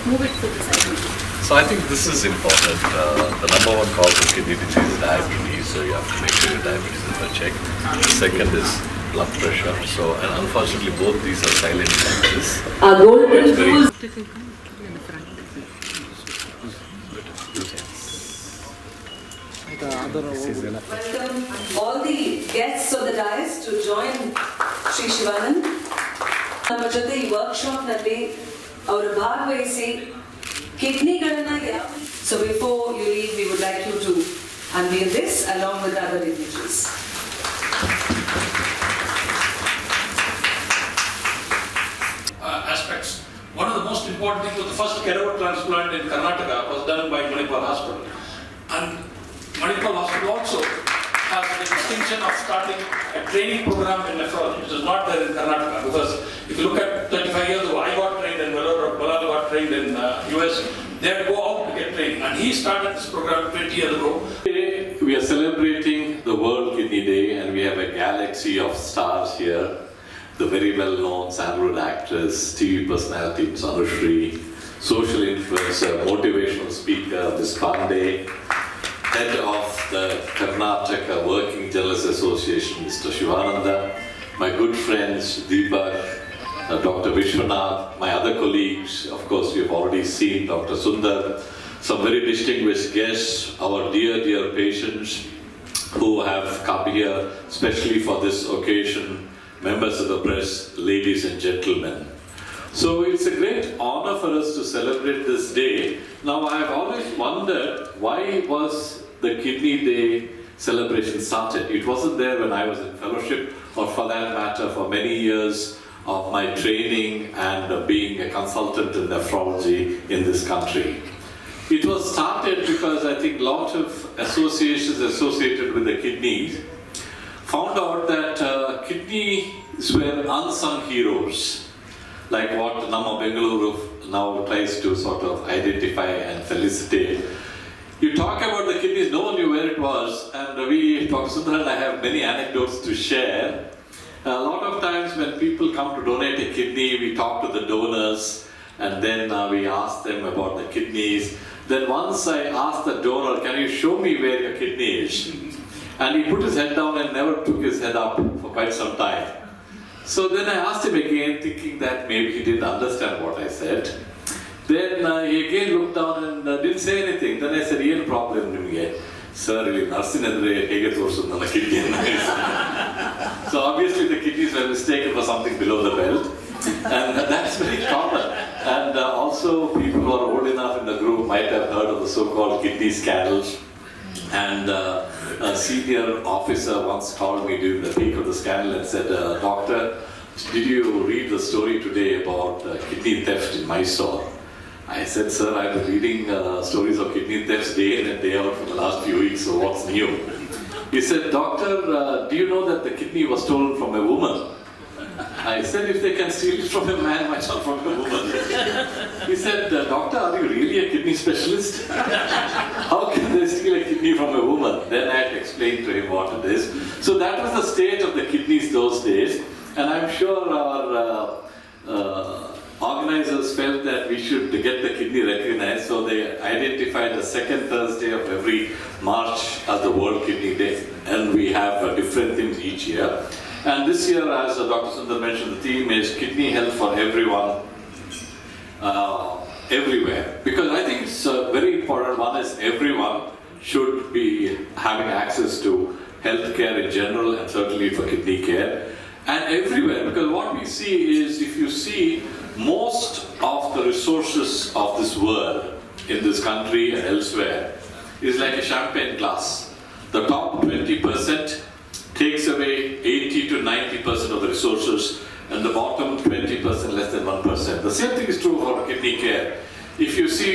move it to the side. So I think this is important. The number one cause of kidney disease is diabetes, so you have to make sure your diabetes is in check. The second is blood pressure. So, and unfortunately both these are silent diseases. Welcome all the guests of the dais to join Sri Shivanand. ನಮ್ಮ ಜೊತೆ ಈ workshop ನಲ್ಲಿ ಅವರು ಭಾಗವಹಿಸಿ ಕಿಡ್ನಿಗಳನ್ನ So before you leave, we would like you to unveil this along with other dignitaries. Aspects. One of the most important things was the first cadaver transplant in Karnataka was done by Manipal Hospital. And Manipal Hospital also has the distinction of starting a training program in nephrology, which is not there in Karnataka. Because if you look at 35 years ago, I got trained in Bengalurui, Balal got trained in US. They had to go out to get training. And he started this program 20 years ago. Today we are celebrating the World Kidney Day and we have a galaxy of stars here. The very well-known Sandalwood actress, TV personality Anushri, social influencer, motivational speaker Pandey, head of the Karnataka Working Journalists Association, Mr. Shivananda, my good friends Deepak, Dr. Vishwanath, my other colleagues, of course you've already seen Dr. Sundar, some very distinguished guests, our dear patients who have come here especially for this occasion, members of the press, ladies and gentlemen. So it's a great honor for us to celebrate this day. Now I've always wondered why was the Kidney Day celebration started. It wasn't there when I was in fellowship or for that matter for many years of my training and being a consultant in nephrology in this country. It was started because I think a lot of associations associated with the kidneys found out that kidneys were unsung heroes, like what Nama Bengaluru now tries to sort of identify and felicitate. You talk about the kidneys, no one knew where it was, and Dr. Sundar and I have many anecdotes to share. A lot of times when people come to donate a kidney, we talk to the donors and then we ask them about the kidneys. Then once I asked the donor, can you show me where your kidney is? And he put his head down and never took his head up for quite some time. So then I asked him again, thinking that maybe he didn't understand what I said. Then he again looked down and didn't say anything. Then I said, "What problem nimge?" "Sir, nursing andre hege torsudu ನನ್ನ kidney." So obviously the kidneys were mistaken for something below the belt. And that's very common. And also people who are old enough in the group might have heard of the so-called kidney scandals. And a senior officer once called me during the peak of the scandal and said, "Doctor, did you read the story today about kidney theft in Mysore?" I said, "Sir, I've been reading stories of kidney thefts day in and day out for the last few weeks, so what's new?" He said, "Doctor, do you know that the kidney was stolen from a woman?" I said, "If they can steal it from a man, why not from a woman?" He said, "Doctor, are you really a kidney specialist? How can they steal a kidney from a woman?" Then I had to explain to him what it is. So that was the state of the kidneys those days. And I'm sure our organizers felt that we should get the kidney recognized. So they identified the second Thursday of every March as the World Kidney Day. And we have different themes each year. And this year, as Dr. Sundar mentioned, the theme is kidney health for everyone, everywhere. Because I think it's very important. One is everyone should be having access to health care in general and certainly for kidney care. And everywhere, because what we see is, if you see most of the resources of this world, in this country and elsewhere, is like a champagne glass. The top 20% takes away 80 to 90% of the resources, and the bottom 20% less than 1%. The same thing is true for kidney care. If you see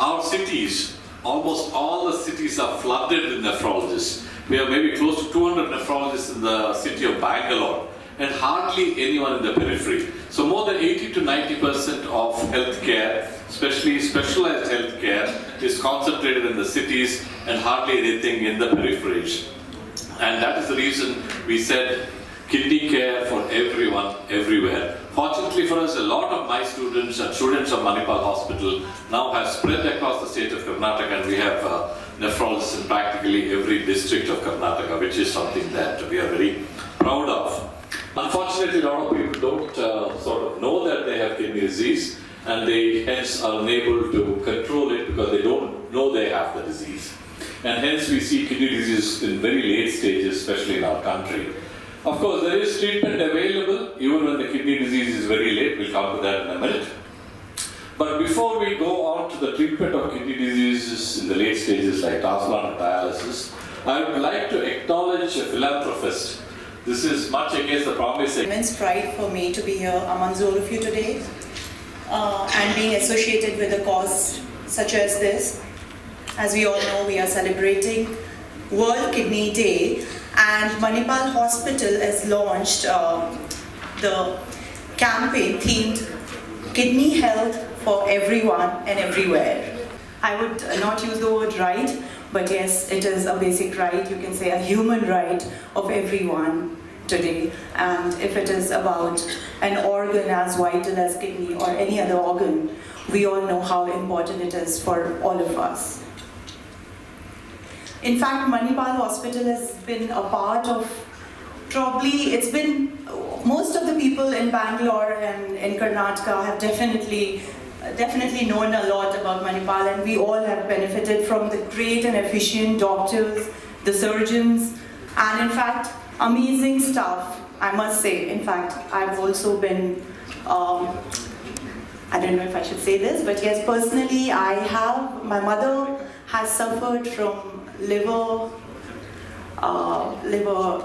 our cities, almost all the cities are flooded with nephrologists. We have maybe close to 200 nephrologists in the city of Bangalore, and hardly anyone in the periphery. So more than 80 to 90% of healthcare, especially specialized healthcare, is concentrated in the cities and hardly anything in the peripheries. And that is the reason we said kidney care for everyone, everywhere. Fortunately for us, a lot of my students and students of Manipal Hospital now have spread across the state of Karnataka, and we have nephrologists in practically every district of Karnataka, which is something that we are very proud of. Unfortunately, a lot of people don't sort of know that they have kidney disease, and they hence are unable to control it because they don't know they have the disease. And hence we see kidney disease in very late stages, especially in our country. Of course, there is treatment available even when the kidney disease is very late. We'll come to that in a minute. But before we go on to the treatment of kidney diseases in the late stages like transplant and dialysis, I would like to acknowledge a philanthropist. This is much against the promise. Immense pride for me to be here amongst all of you today and being associated with a cause such as this. As we all know, we are celebrating World Kidney Day, and Manipal Hospital has launched the campaign themed Kidney Health for Everyone and Everywhere. I would not use the word right, but yes, it is a basic right, you can say a human right of everyone today. And if it is about an organ as vital as kidney or any other organ, we all know how important it is for all of us. In fact, Manipal Hospital has been a part of, most of the people in Bangalore and in Karnataka have definitely known a lot about Manipal, and we all have benefited from the great and efficient doctors, the surgeons, and in fact, amazing staff, I must say. In fact, I've also been, I don't know if I should say this, but yes, personally, my mother has suffered from liver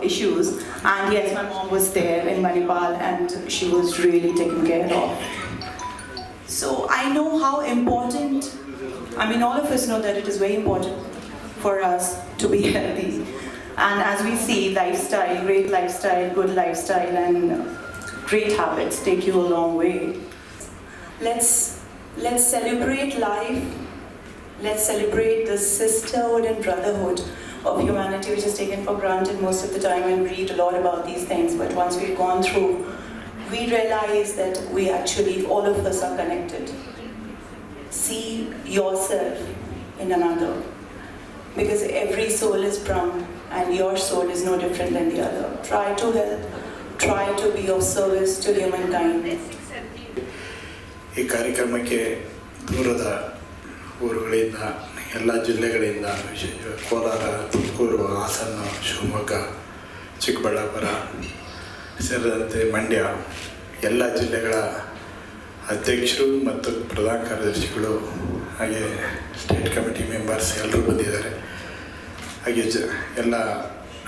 issues, and yes, my mom was there in Manipal and she was really taken care of. So I know how important, all of us know that it is very important for us to be healthy. And as we see, lifestyle, great lifestyle, good lifestyle, and great habits take you a long way. Let's celebrate life. Let's celebrate the sisterhood and brotherhood of humanity, which is taken for granted most of the time, and read a lot about these things. But once we've gone through, we realize that we actually, all of us are connected. See yourself in another, because every soul is Brahma, and your soul is no different than the other. Try to help, try to be of service to humankind. ಈ ಕಾರ್ಯಕ್ರಮಕ್ಕೆ ದೂರದ ಊರುಗಳಿಂದ ಎಲ್ಲ ಜಿಲ್ಲೆಗಳಿಂದ ವಿಶೇಷ ಕೋಲಾರ, ತುಮಕೂರು, ಹಾಸನ, ಶಿವಮೊಗ್ಗ, ಚಿಕ್ಕಬಳ್ಳಾಪುರ ಸೇರಿದಂತೆ ಮಂಡ್ಯ ಎಲ್ಲ ಜಿಲ್ಲೆಗಳ ಅಧ್ಯಕ್ಷರು ಮತ್ತು ಪ್ರಧಾನ ಕಾರ್ಯದರ್ಶಿಗಳು, ಹಾಗೆ ಸ್ಟೇಟ್ ಕಮಿಟಿ ಮೆಂಬರ್ಸ್ ಎಲ್ಲರೂ ಬಂದಿದ್ದಾರೆ. ಹಾಗೆ ಎಲ್ಲ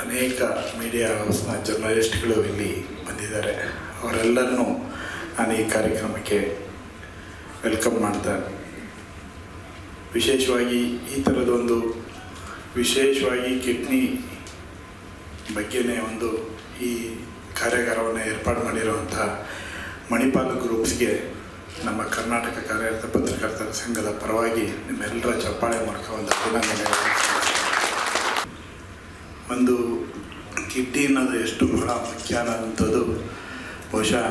ಅನೇಕ ಮೀಡಿಯಾ ಹೌಸ್ನ ಜರ್ನಲಿಸ್ಟ್ಗಳು ಇಲ್ಲಿ ಬಂದಿದ್ದಾರೆ. ಅವರೆಲ್ಲರನ್ನೂ ನಾನು ಈ ಕಾರ್ಯಕ್ರಮಕ್ಕೆ ವೆಲ್ಕಮ್ ಮಾಡ್ತಾ, ವಿಶೇಷವಾಗಿ ಈ ಥರದೊಂದು ವಿಶೇಷವಾಗಿ ಕಿಡ್ನಿ ಬಗ್ಗೆನೇ ಒಂದು ಈ ಕಾರ್ಯಾಗಾರವನ್ನು ಏರ್ಪಾಡು ಮಾಡಿರುವಂಥ ಮಣಿಪಾಲ್ ಗ್ರೂಪ್ಸ್ಗೆ ನಮ್ಮ ಕರ್ನಾಟಕ ಕಾರ್ಯರತ ಪತ್ರಕರ್ತರ ಸಂಘದ ಪರವಾಗಿ ನಿಮ್ಮೆಲ್ಲರ ಚಪ್ಪಾಳೆ ಮೂಲಕ ಒಂದು ಅಭಿನಂದನೆಗಳು. ಒಂದು ಕಿಡ್ನಿ ಅನ್ನೋದು ಎಷ್ಟು ಬಹಳ ಮುಖ್ಯ ಅನ್ನೋಂಥದ್ದು ಬಹುಶಃ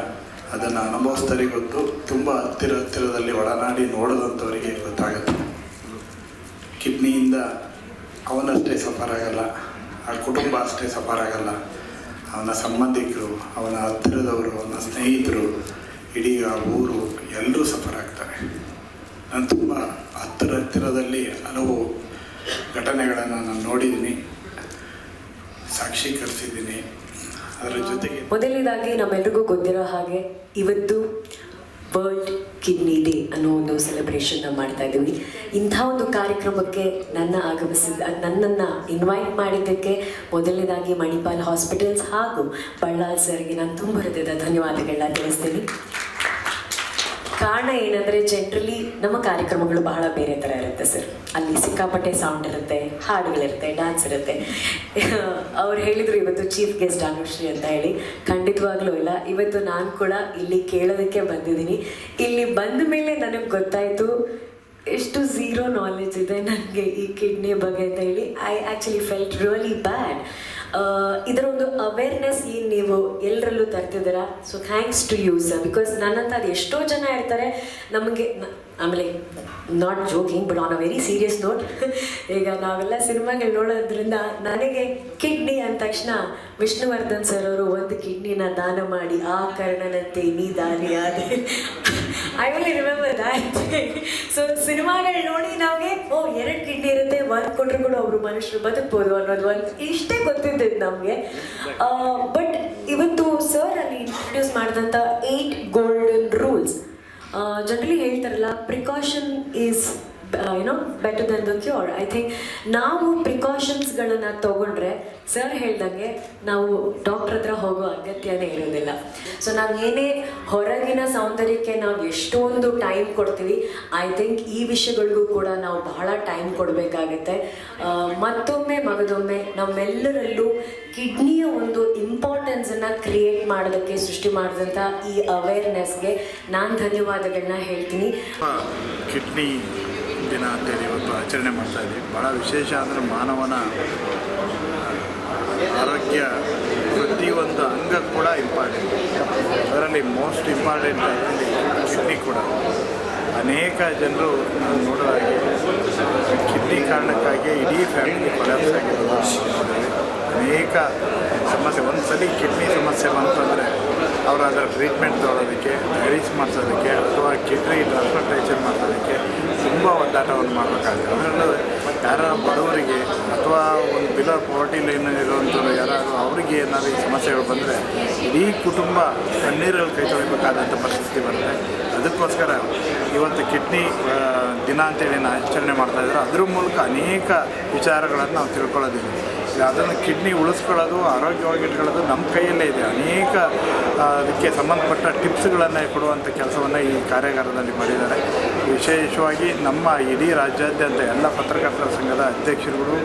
ಅದನ್ನು ಅನುಭವಿಸ್ದವರಿಗೆ ಗೊತ್ತು, ತುಂಬ ಹತ್ತಿರದಲ್ಲಿ ಒಡನಾಡಿ ನೋಡೋದಂಥವರಿಗೆ ಗೊತ್ತಾಗುತ್ತೆ. ಕಿಡ್ನಿಯಿಂದ ಅವನಷ್ಟೇ ಸಫರ್ ಆಗಲ್ಲ, ಆ ಕುಟುಂಬ ಅಷ್ಟೇ ಸಫರ್ ಆಗಲ್ಲ, ಅವನ ಸಂಬಂಧಿಕರು, ಅವನ ಹತ್ತಿರದವರು, ಅವನ ಸ್ನೇಹಿತರು, ಇಡೀ ಆ ಊರು ಎಲ್ಲರೂ ಸಫರ್ ಆಗ್ತಾರೆ. ನಾನು ತುಂಬ ಹತ್ತಿರದಲ್ಲಿ ಹಲವು ಘಟನೆಗಳನ್ನು ನಾನು ನೋಡಿದ್ದೀನಿ, ಸಾಕ್ಷೀಕರಿಸಿದ್ದೀನಿ. ಅದರ ಜೊತೆಗೆ ಮೊದಲನೇದಾಗಿ ನಮ್ಮೆಲ್ರಿಗೂ ಗೊತ್ತಿರೋ ಹಾಗೆ ಇವತ್ತು ವರ್ಲ್ಡ್ ಕಿಡ್ನಿ ಡೇ ಅನ್ನೋ ಒಂದು ಸೆಲೆಬ್ರೇಷನ್ನ ಮಾಡ್ತಾ ಇದ್ದೀವಿ. ಇಂಥ ಒಂದು ಕಾರ್ಯಕ್ರಮಕ್ಕೆ ನನ್ನನ್ನು ಇನ್ವೈಟ್ ಮಾಡಿದ್ದಕ್ಕೆ ಮೊದಲನೇದಾಗಿ ಮಣಿಪಾಲ್ ಹಾಸ್ಪಿಟಲ್ಸ್ ಹಾಗೂ ಬಳ್ಳಾಲ್ ಸರ್ಗೆ ನಾನು ತುಂಬ ಹೃದಯದ ಧನ್ಯವಾದಗಳನ್ನ ತಿಳಿಸ್ತೀನಿ. ಕಾರಣ ಏನಂದರೆ ಜನರಲಿ ನಮ್ಮ ಕಾರ್ಯಕ್ರಮಗಳು ಬಹಳ ಬೇರೆ ಥರ ಇರುತ್ತೆ ಸರ್. ಅಲ್ಲಿ ಸಿಕ್ಕಾಪಟ್ಟೆ ಸೌಂಡ್ ಇರುತ್ತೆ, ಹಾಡುಗಳಿರುತ್ತೆ, ಡ್ಯಾನ್ಸ್ ಇರುತ್ತೆ. ಅವ್ರು ಹೇಳಿದರು ಇವತ್ತು ಚೀಫ್ ಗೆಸ್ಟ್ ಅನುಶ್ರೀ ಅಂತ ಹೇಳಿ. ಖಂಡಿತವಾಗ್ಲೂ ಇಲ್ಲ, ಇವತ್ತು ನಾನು ಕೂಡ ಇಲ್ಲಿ ಕೇಳೋದಕ್ಕೆ ಬಂದಿದ್ದೀನಿ. ಇಲ್ಲಿ ಬಂದ ಮೇಲೆ ನನಗೆ ಗೊತ್ತಾಯಿತು ಎಷ್ಟು ಝೀರೋ ನಾಲೆಜ್ ಇದೆ ನನಗೆ ಈ ಕಿಡ್ನಿ ಬಗ್ಗೆ ಅಂತ ಹೇಳಿ. I actually felt really bad. ಇದರ ಒಂದು ಅವೇರ್ನೆಸ್ ಏನು ನೀವು ಎಲ್ಲರಲ್ಲೂ ತರ್ತಿದ್ದೀರಾ. So thanks to you sir, because ನನ್ನಂತ ಅದು ಎಷ್ಟೋ ಜನ ಇರ್ತಾರೆ ನಮಗೆ. ಆಮೇಲೆ not joking but on a very serious note, ಈಗ ನಾವೆಲ್ಲ ಸಿನಿಮಾಗಳು ನೋಡೋದ್ರಿಂದ ನನಗೆ ಕಿಡ್ನಿ ಅಂದ ತಕ್ಷಣ ವಿಷ್ಣುವರ್ಧನ್ ಸರ್ ಅವರು ಒಂದು ಕಿಡ್ನಿನ ದಾನ ಮಾಡಿ ಆ ಕರ್ಣನಂತೆ ನೀ ದಾನಿಯಾದೆ, I will remember that. So ಸಿನಿಮಾಗಳು ನೋಡಿ ನಮಗೆ 2 ಕಿಡ್ನಿ ಇರುತ್ತೆ, ಒಂದು ಕೊಟ್ಟರು ಕೂಡ ಒಬ್ರು ಮನುಷ್ಯರು ಬದುಕ್ಬೋದು ಅನ್ನೋದು ಒಂದು ಇಷ್ಟೇ ಗೊತ್ತಿದ್ದದ್ದು ನಮಗೆ. ಬಟ್ ಇವತ್ತು ಸರ್ ಅಲ್ಲಿ ಇಂಟ್ರೊಡ್ಯೂಸ್ ಮಾಡಿದಂಥ 8 ಗೋಲ್ಡನ್ ರೂಲ್ಸ್, ಜನರಲಿ ಹೇಳ್ತಾರಲ್ಲ precaution is better than the cure. I think ನಾವು ಪ್ರಿಕಾಷನ್ಸ್ಗಳನ್ನು ತೊಗೊಂಡ್ರೆ ಸರ್ ಹೇಳ್ದಂಗೆ ನಾವು ಡಾಕ್ಟ್ರ್ ಹತ್ರ ಹೋಗೋ ಅಗತ್ಯನೇ ಇರೋದಿಲ್ಲ. ಸೊ ನಾವು ಏನೇ ಹೊರಗಿನ ಸೌಂದರ್ಯಕ್ಕೆ ನಾವು ಎಷ್ಟೊಂದು ಟೈಮ್ ಕೊಡ್ತೀವಿ, ಐ ಥಿಂಕ್ ಈ ವಿಷಯಗಳಿಗೂ ಕೂಡ ನಾವು ಬಹಳ ಟೈಮ್ ಕೊಡಬೇಕಾಗತ್ತೆ. ಮತ್ತೊಮ್ಮೆ ಮಗದೊಮ್ಮೆ ನಮ್ಮೆಲ್ಲರಲ್ಲೂ ಕಿಡ್ನಿಯ ಒಂದು ಇಂಪಾರ್ಟೆನ್ಸನ್ನು ಕ್ರಿಯೇಟ್ ಮಾಡೋದಕ್ಕೆ ಸೃಷ್ಟಿ ಮಾಡಿದಂಥ ಈ ಅವೇರ್ನೆಸ್ಗೆ ನಾನು ಧನ್ಯವಾದಗಳನ್ನ ಹೇಳ್ತೀನಿ. ಕಿಡ್ನಿ ದಿನ ಅಂತೇಳಿ ಇವತ್ತು ಆಚರಣೆ ಮಾಡ್ತಾಯಿದ್ದೀವಿ. ಭಾಳ ವಿಶೇಷ ಅಂದರೆ ಮಾನವನ ಆರೋಗ್ಯ ಪ್ರತಿಯೊಂದು ಅಂಗ ಕೂಡ ಇಂಪಾರ್ಟೆಂಟ್, ಅದರಲ್ಲಿ ಮೋಸ್ಟ್ ಇಂಪಾರ್ಟೆಂಟ್ ಕಿಡ್ನಿ ಕೂಡ. ಅನೇಕ ಜನರು ನಾನು ನೋಡೋದಾಗಿ ಕಿಡ್ನಿ ಕಾರಣಕ್ಕಾಗಿ ಇಡೀ ಫ್ಯಾಮಿಲಿ ಕೊಲ್ಯಾಪ್ಸ್ ಆಗಿರೋದು ಅನೇಕ ಸಮಸ್ಯೆ. ಒಂದು ಸಲ ಕಿಡ್ನಿ ಸಮಸ್ಯೆ ಬಂತಂದರೆ ಅವರು ಅದರ ಟ್ರೀಟ್ಮೆಂಟ್ ತೊಗೊಳೋದಕ್ಕೆ, ಡಯಾಲಿಸ್ ಮಾಡಿಸೋದಕ್ಕೆ ಅಥವಾ ಕಿಡ್ನಿ ಟ್ರಾನ್ಸ್ಪ್ಲಾಂಟೇಷನ್ ಮಾಡಿಸೋದಕ್ಕೆ ತುಂಬ ಒದ್ದಾಟವನ್ನು ಮಾಡಬೇಕಾಗುತ್ತೆ. ಅದರಲ್ಲೂ ಯಾರ ಬಡವರಿಗೆ ಅಥವಾ ಒಂದು ಬಿಲೋ ಪಾವರ್ಟಿ ಲೈನಲ್ಲಿರುವಂಥವ್ರು ಯಾರಾದರೂ ಅವರಿಗೆ ಏನಾದರೂ ಈ ಸಮಸ್ಯೆಗಳು ಬಂದರೆ ಇಡೀ ಕುಟುಂಬ ಕಣ್ಣೀರಲ್ಲಿ ಕೈ ತೊಳಿಬೇಕಾದಂಥ ಪರಿಸ್ಥಿತಿ ಬರುತ್ತೆ. ಅದಕ್ಕೋಸ್ಕರ ಇವತ್ತು ಕಿಡ್ನಿ ದಿನ ಅಂತೇಳಿ ನಾವು ಆಚರಣೆ ಮಾಡ್ತಾಯಿದ್ರೆ ಅದ್ರ ಮೂಲಕ ಅನೇಕ ವಿಚಾರಗಳನ್ನು ನಾವು ತಿಳ್ಕೊಳ್ಳೋದಿಲ್ಲ. ಅದನ್ನು ಕಿಡ್ನಿ ಉಳಿಸ್ಕೊಳ್ಳೋದು, ಆರೋಗ್ಯವಾಗಿ ಇಟ್ಕೊಳ್ಳೋದು ನಮ್ಮ ಕೈಯಲ್ಲೇ ಇದೆ. ಅನೇಕ ಅದಕ್ಕೆ ಸಂಬಂಧಪಟ್ಟ ಟಿಪ್ಸ್ಗಳನ್ನು ಕೊಡುವಂಥ ಕೆಲಸವನ್ನು ಈ ಕಾರ್ಯಾಗಾರದಲ್ಲಿ ಮಾಡಿದ್ದಾರೆ. ವಿಶೇಷವಾಗಿ ನಮ್ಮ ಇಡೀ ರಾಜ್ಯಾದ್ಯಂತ ಎಲ್ಲ ಪತ್ರಕರ್ತರ ಸಂಘದ ಅಧ್ಯಕ್ಷರುಗಳು,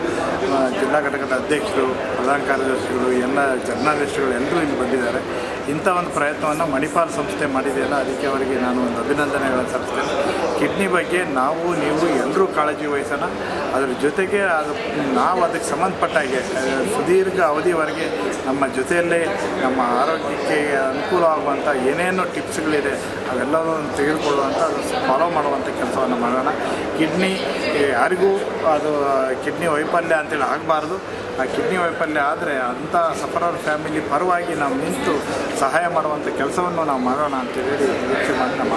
ಜಿಲ್ಲಾ ಘಟಕದ ಅಧ್ಯಕ್ಷರು, ಪ್ರಧಾನ ಕಾರ್ಯದರ್ಶಿಗಳು, ಎಲ್ಲ ಜರ್ನಲಿಸ್ಟ್ಗಳು ಎಲ್ಲರೂ ಇಲ್ಲಿ ಬಂದಿದ್ದಾರೆ. ಇಂಥ ಒಂದು ಪ್ರಯತ್ನವನ್ನು ಮಣಿಪಾಲ್ ಸಂಸ್ಥೆ ಮಾಡಿದೆಯಲ್ಲ, ಅದಕ್ಕೆ ಅವರಿಗೆ ನಾನು ಒಂದು ಅಭಿನಂದನೆಗಳನ್ನು ಸಲ್ಲಿಸ್ತೇನೆ. ಕಿಡ್ನಿ ಬಗ್ಗೆ ನಾವು ನೀವು ಎಲ್ಲರೂ ಕಾಳಜಿ ವಹಿಸೋಣ. ಅದರ ಜೊತೆಗೆ ನಾವು ಅದಕ್ಕೆ ಸಂಬಂಧಪಟ್ಟಾಗೆ ಸುದೀರ್ಘ ಅವಧಿವರೆಗೆ ನಮ್ಮ ಜೊತೆಯಲ್ಲೇ ನಮ್ಮ ಆರೋಗ್ಯಕ್ಕೆ ಅನುಕೂಲವಾಗುವಂಥ ಏನೇನು ಟಿಪ್ಸ್ಗಳಿದೆ ಅವೆಲ್ಲವನ್ನು ತೆಗೆದುಕೊಳ್ಳುವಂಥ ಅದು ಫಾಲೋ ಮಾಡುವಂಥ ಕೆಲಸವನ್ನು ಮಾಡೋಣ. ಕಿಡ್ನಿ ಯಾರಿಗೂ ಅದು ಕಿಡ್ನಿ ವೈಫಲ್ಯ ಅಂತೇಳಿ ಆಗಬಾರ್ದು. ಆ ಕಿಡ್ನಿ ವೈಫಲ್ಯ ಆದರೆ ಅಂಥ ಸಫರರ್ ಫ್ಯಾಮಿಲಿ ಪರವಾಗಿ ನಾವು ನಿಂತು ಸಹಾಯ ಮಾಡುವಂಥ ಕೆಲಸವನ್ನು ನಾವು ಮಾಡೋಣ ಅಂತೇಳಿ ಯೋಚನೆ ಮಾಡಿ ನಮ್ಮ